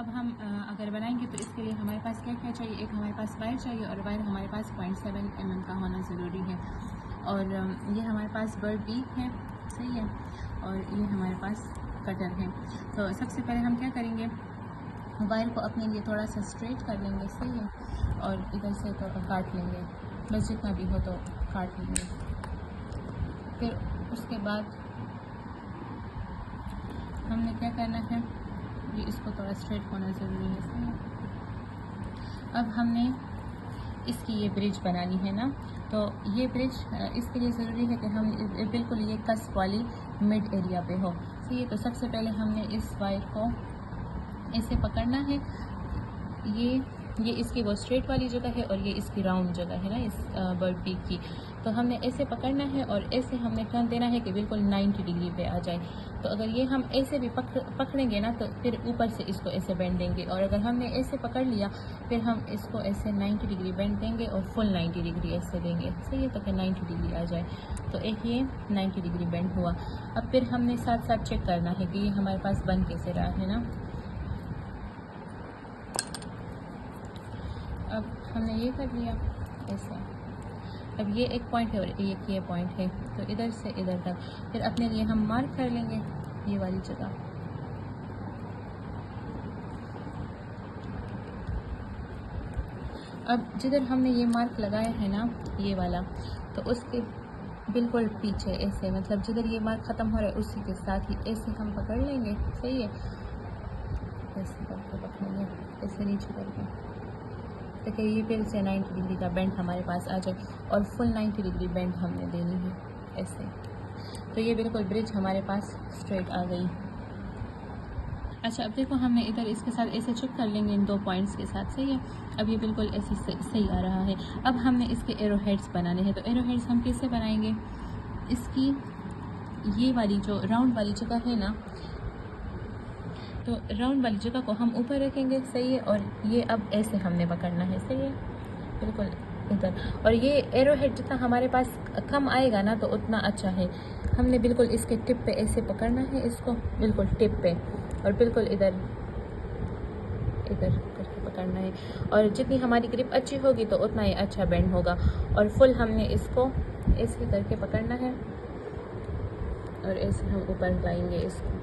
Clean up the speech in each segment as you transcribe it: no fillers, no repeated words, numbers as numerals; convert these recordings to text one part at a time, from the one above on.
हम अगर बनाएंगे तो इसके लिए हमारे पास क्या क्या चाहिए, एक हमारे पास वायर चाहिए और वायर हमारे पास 0.7 mm का होना ज़रूरी है। और ये हमारे पास बर्ड बीक है, सही है, और ये हमारे पास कटर है। तो सबसे पहले हम क्या करेंगे, वायर को अपने लिए थोड़ा सा स्ट्रेट कर लेंगे, सही है, और इधर से तो काट लेंगे, बस जितना भी हो तो काट लेंगे। फिर उसके बाद हमने क्या करना है, ये इसको थोड़ा स्ट्रेट होना ज़रूरी है, सही है। अब हमने इसकी ये ब्रिज बनानी है ना, तो ये ब्रिज इसके लिए ज़रूरी है कि हम बिल्कुल ये कस्प वाली मिड एरिया पे हो, सही है। तो सबसे पहले हमने इस वायर को ऐसे पकड़ना है, ये इसकी वो स्ट्रेट वाली जगह है और ये इसकी राउंड जगह है ना इस बर्ड बीक की। तो हमने ऐसे पकड़ना है और ऐसे हमने टर्न देना है कि बिल्कुल 90 डिग्री पे आ जाए। तो अगर ये हम ऐसे भी पकड़ेंगे ना तो फिर ऊपर से इसको ऐसे बेंड देंगे, और अगर हमने ऐसे पकड़ लिया फिर हम इसको ऐसे 90 डिग्री बेंड देंगे और फुल 90 डिग्री ऐसे देंगे, सही है, ताकि 90 डिग्री आ जाए। तो एक ये 90 डिग्री बेंड हुआ। अब फिर हमने साथ साथ चेक करना है कि ये हमारे पास बन कैसे रहा है ना। अब हमने ये कर लिया ऐसे। अब ये एक पॉइंट है और एक ये पॉइंट है, तो इधर से इधर तक फिर अपने लिए हम मार्क कर लेंगे ये वाली जगह। अब जिधर हमने ये मार्क लगाया है ना ये वाला, तो उसके बिल्कुल पीछे ऐसे, मतलब जिधर ये मार्क ख़त्म हो रहा है उसी के साथ ही ऐसे हम पकड़ लेंगे, सही है, ऐसे करके पकड़ेंगे, ऐसे नीचे करके, ताकि ये फिर से 90 डिग्री का बेंड हमारे पास आ जाए और फुल 90 डिग्री बेंड हमने देनी है ऐसे। तो ये बिल्कुल ब्रिज हमारे पास स्ट्रेट आ गई। अच्छा, अब देखो हमने इधर इसके साथ ऐसे चेक कर लेंगे इन 2 पॉइंट्स के साथ, सही है। अब ये बिल्कुल ऐसे सही आ रहा है। अब हमने इसके एरो हेड्स बनाने हैं। तो एरो हेड्स हम कैसे बनाएंगे, इसकी ये वाली जो राउंड वाली जगह है ना, तो राउंड वाली जगह को हम ऊपर रखेंगे, सही है, और ये अब ऐसे हमने पकड़ना है, सही है, बिल्कुल इधर। और ये एरो हेड जितना हमारे पास कम आएगा ना तो उतना अच्छा है। हमने बिल्कुल इसके टिप पे ऐसे पकड़ना है इसको, बिल्कुल टिप पे, और बिल्कुल इधर करके पकड़ना है। और जितनी हमारी ग्रिप अच्छी होगी तो उतना ही अच्छा बेंड होगा। और फुल हमने इसको ऐसे करके पकड़ना है और ऐसे हम ऊपर लाएंगे इसको।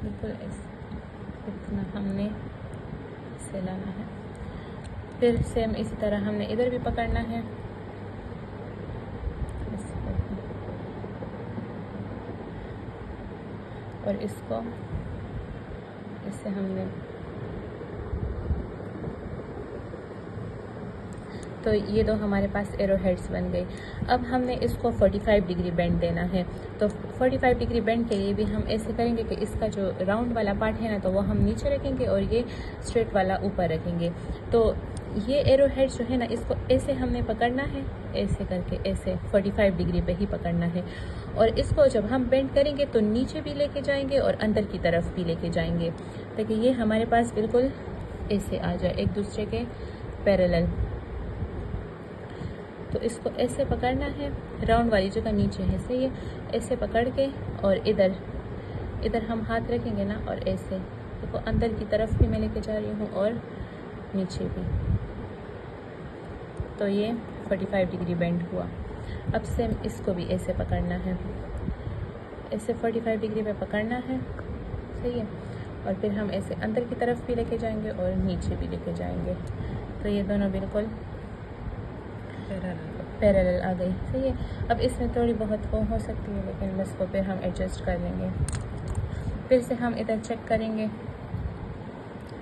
बिल्कुल ऐसे इतना हमने इसे लाना है। फिर सेम इसी तरह हमने इधर भी पकड़ना है, और इसको इससे हमने, तो ये दो हमारे पास एरो हेड्स बन गए। अब हमने इसको 45 डिग्री बेंड देना है। तो 45 डिग्री बेंड के लिए भी हम ऐसे करेंगे कि इसका जो राउंड वाला पार्ट है ना तो वो हम नीचे रखेंगे और ये स्ट्रेट वाला ऊपर रखेंगे। तो ये एरो हेड जो है ना इसको ऐसे हमने पकड़ना है, ऐसे करके ऐसे 45 डिग्री पे ही पकड़ना है। और इसको जब हम बेंड करेंगे तो नीचे भी लेके जाएंगे और अंदर की तरफ भी लेके जाएंगे, ताकि ये हमारे पास बिल्कुल ऐसे आ जाए एक दूसरे के पैरेलल। तो इसको ऐसे पकड़ना है, राउंड वाली जगह नीचे है, सही है, ऐसे पकड़ के और इधर हम हाथ रखेंगे ना और ऐसे देखो अंदर की तरफ भी मैं लेके जा रही हूँ और नीचे भी। तो ये 45 डिग्री बेंड हुआ। अब सेम इसको भी ऐसे पकड़ना है, ऐसे 45 डिग्री पे पकड़ना है, सही है, और फिर हम ऐसे अंदर की तरफ भी लेके जाएंगे और नीचे भी लेके जाएंगे। तो ये दोनों बिल्कुल पैरेलल आ गई, सही है। अब इसमें थोड़ी बहुत वो हो सकती है लेकिन बस को फिर हम एडजस्ट कर लेंगे। फिर से हम इधर चेक करेंगे,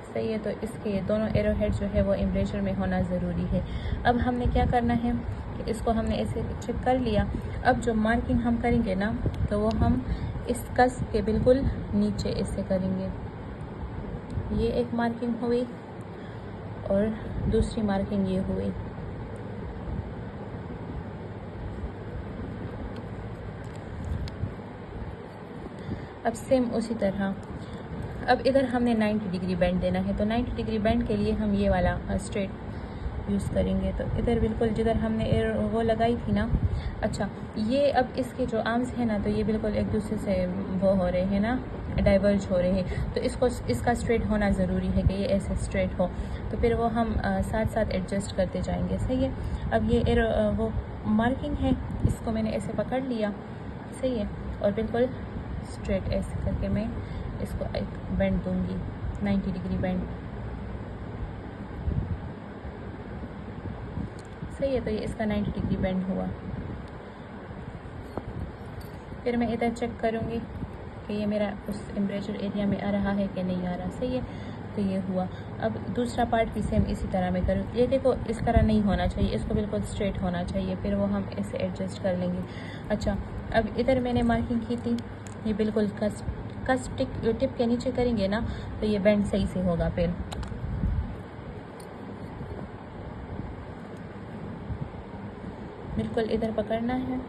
सही है। तो इसके ये दोनों एरो हेड जो है वो एम्ब्रेचर में होना ज़रूरी है। अब हमने क्या करना है कि इसको हमने ऐसे चेक कर लिया। अब जो मार्किंग हम करेंगे ना तो वो हम इस कस्प के बिल्कुल नीचे ऐसे करेंगे। ये एक मार्किंग हुई और दूसरी मार्किंग ये हुई। अब सेम उसी तरह अब इधर हमने 90 डिग्री बेंड देना है, तो 90 डिग्री बेंड के लिए हम ये वाला स्ट्रेट यूज़ करेंगे। तो इधर बिल्कुल जिधर हमने वो लगाई थी ना, अच्छा ये अब इसके जो आर्म्स हैं ना, तो ये बिल्कुल एक दूसरे से वो हो रहे हैं ना, डाइवर्ज हो रहे हैं, तो इसका स्ट्रेट होना ज़रूरी है कि ये ऐसे स्ट्रेट हो। तो फिर वो हम साथ साथ एडजस्ट करते जाएंगे, सही है। अब ये वो मार्किंग है, इसको मैंने ऐसे पकड़ लिया, सही है, और बिल्कुल स्ट्रेट ऐसे करके मैं इसको एक बेंड दूंगी, 90 डिग्री बेंड, सही है। तो ये इसका 90 डिग्री बेंड हुआ। फिर मैं इधर चेक करूँगी कि ये मेरा उस एम्ब्रेचर एरिया में आ रहा है कि नहीं आ रहा, सही है। तो ये हुआ। अब दूसरा पार्ट भी सेम इसी तरह मैं करूँ। ये देखो इस तरह नहीं होना चाहिए, इसको बिल्कुल स्ट्रेट होना चाहिए, फिर वो हम ऐसे एडजस्ट कर लेंगे। अच्छा अब इधर मैंने मार्किंग की थी, ये बिल्कुल कस टिप के नीचे करेंगे ना, तो ये बेंड सही से होगा। फिर बिल्कुल इधर पकड़ना है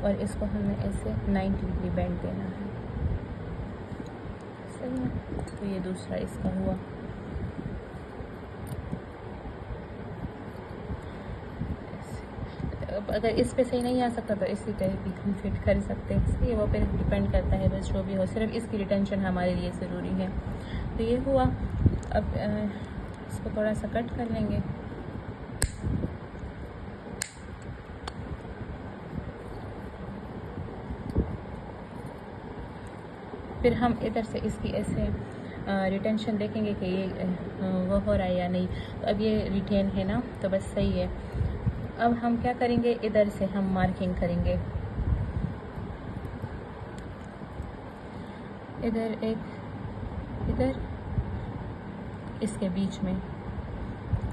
और इसको हमें ऐसे 90 डिग्री बेंड देना है, सही है। तो ये दूसरा इसका हुआ। अब अगर इस पे सही नहीं आ सकता तो इसी तरह भी हम फिट कर सकते हैं, सही है। वो फिर डिपेंड करता है, बस जो भी हो, सिर्फ इसकी रिटेंशन हमारे लिए ज़रूरी है। तो ये हुआ। अब इसको थोड़ा सा कट कर लेंगे। फिर हम इधर से इसकी ऐसे रिटेंशन देखेंगे कि ये वो हो रहा है या नहीं। तो अब ये रिटेन है ना, तो बस सही है। अब हम क्या करेंगे, इधर से हम मार्किंग करेंगे, इधर एक, इधर इसके बीच में,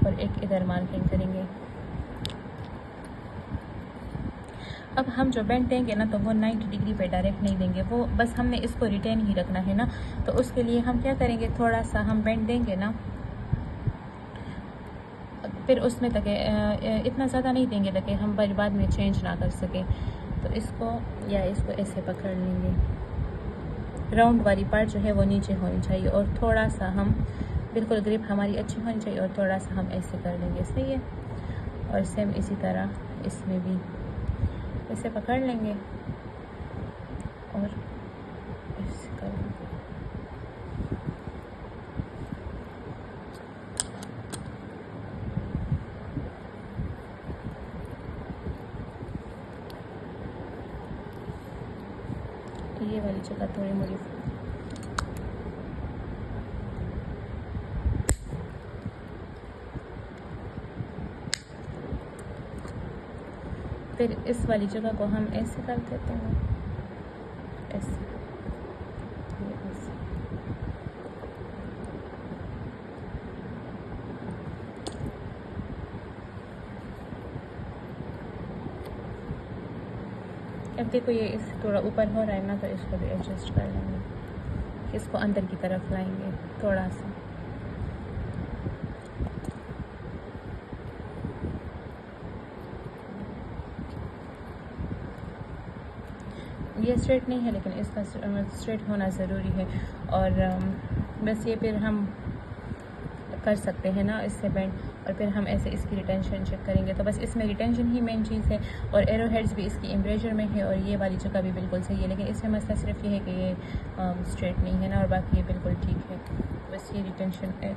और एक इधर मार्किंग करेंगे। अब हम जो बेंड देंगे ना, तो वो 90 डिग्री पे डायरेक्ट नहीं देंगे, वो बस हमने इसको रिटेन ही रखना है ना। तो उसके लिए हम क्या करेंगे, थोड़ा सा हम बेंड देंगे ना, फिर उसमें तक इतना ज़्यादा नहीं देंगे ताकि हम बाद में चेंज ना कर सकें। तो इसको या इसको ऐसे पकड़ लेंगे, राउंड वाली पार्ट जो है वो नीचे होनी चाहिए, और थोड़ा सा हम बिल्कुल ग्रिप हमारी अच्छी होनी चाहिए, और थोड़ा सा हम ऐसे कर लेंगे, सही है। और सेम इसी तरह इसमें भी ऐसे पकड़ लेंगे और ऐसे कर लेंगे। ये वाली जगह थोड़ी मोड़ी फिर इस वाली जगह को हम ऐसे कर देते हैं, ऐसे, ये ऐसे। अब देखो ये इस थोड़ा ऊपर हो रहा है ना, तो इसको भी एडजस्ट कर लेंगे, इसको अंदर की तरफ लाएंगे थोड़ा सा। ये स्ट्रेट नहीं है, लेकिन इसका स्ट्रेट होना ज़रूरी है। और बस ये फिर हम कर सकते हैं ना इससे बेंड, और फिर हम ऐसे इसकी रिटेंशन चेक करेंगे। तो बस इसमें रिटेंशन ही मेन चीज़ है, और एरो हेड्स भी इसकी एम्ब्रेचर में है, और ये वाली जगह भी बिल्कुल सही है। लेकिन इसमें मसला सिर्फ ये है कि ये स्ट्रेट नहीं है ना, और बाकी ये बिल्कुल ठीक है, बस ये रिटेंशन है।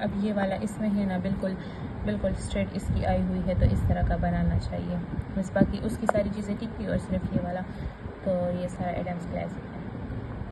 अब ये वाला इसमें है ना, बिल्कुल स्ट्रेट इसकी आई हुई है, तो इस तरह का बनाना चाहिए। बस बाकी उसकी सारी चीज़ें ठीक थी, और सिर्फ ये वाला, तो ये सारा एडम्स ग्लास